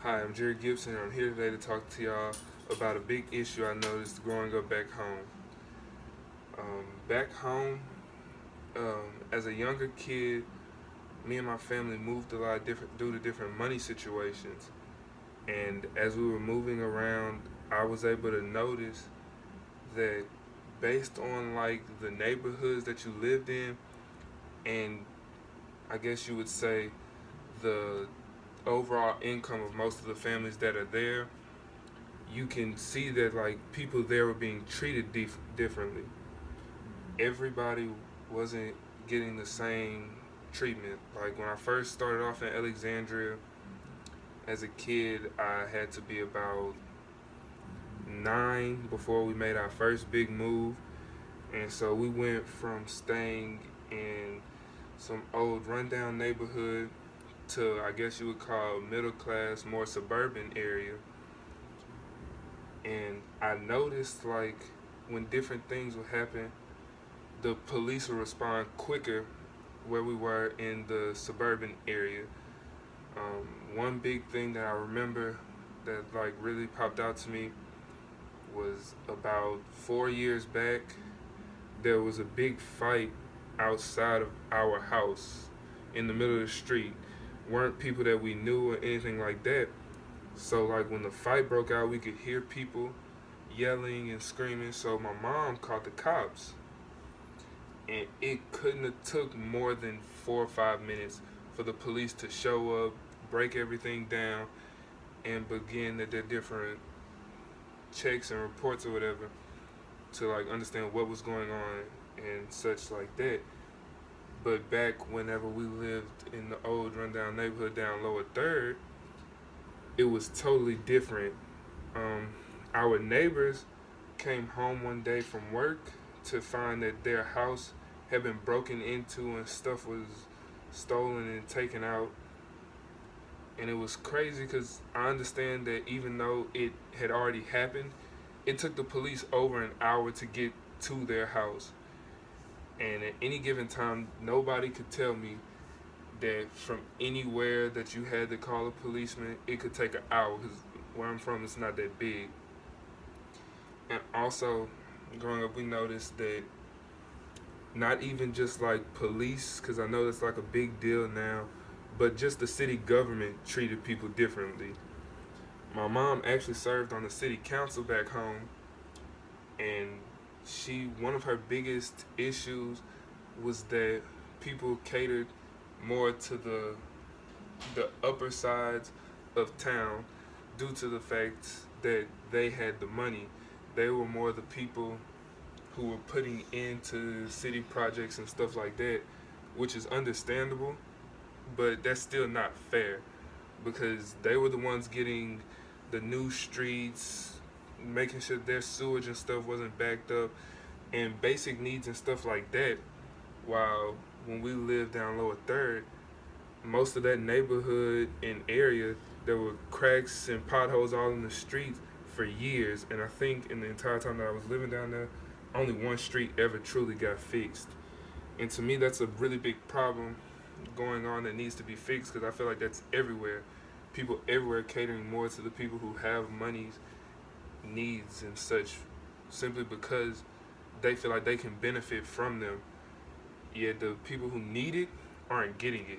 Hi, I'm Jerry Gibson, and I'm here today to talk to y'all about a big issue I noticed growing up back home. Back home, as a younger kid, me and my family moved a lot different due to different money situations. And as we were moving around, I was able to notice that based on like the neighborhoods that you lived in, and I guess you would say the overall income of most of the families that are there, you can see that like people there were being treated differently. Everybody wasn't getting the same treatment. Like when I first started off in Alexandria as a kid, I had to be about 9 before we made our first big move. And so we went from staying in some old rundown neighborhood to, I guess you would call, middle class, more suburban area. And I noticed like when different things would happen, the police would respond quicker where we were in the suburban area. One big thing that I remember that like really popped out to me was about 4 years back. There was a big fight outside of our house in the middle of the street. Weren't people that we knew or anything like that. So like when the fight broke out, we could hear people yelling and screaming. So my mom called the cops, and it couldn't have took more than 4 or 5 minutes for the police to show up, break everything down, and begin their different checks and reports or whatever to like understand what was going on and such like that. But back whenever we lived in the old rundown neighborhood down Lower Third, it was totally different. Um, our neighbors came home one day from work to find that their house had been broken into and stuff was stolen and taken out. And it was crazy because I understand that even though it had already happened, it took the police over an hour to get to their house. And at any given time, nobody could tell me that from anywhere that you had to call a policeman, it could take an hour because where I'm from, it's not that big. And also, growing up, we noticed that not even just like police, because I know that's like a big deal now, but just the city government treated people differently. My mom actually served on the city council back home, and one of her biggest issues was that people catered more to the upper sides of town due to the fact that they had the money. They were more the people who were putting into city projects and stuff like that, which is understandable, but that's still not fair because they were the ones getting the new streets, making sure their sewage and stuff wasn't backed up, and basic needs and stuff like that. While when we lived down Lower Third, most of that neighborhood and area, there were cracks and potholes all in the streets for years. And I think in the entire time that I was living down there, only one street ever truly got fixed. And to me, that's a really big problem going on that needs to be fixed because I feel like that's everywhere. People everywhere catering more to the people who have money's needs and such simply because they feel like they can benefit from them. Yet the people who need it aren't getting it.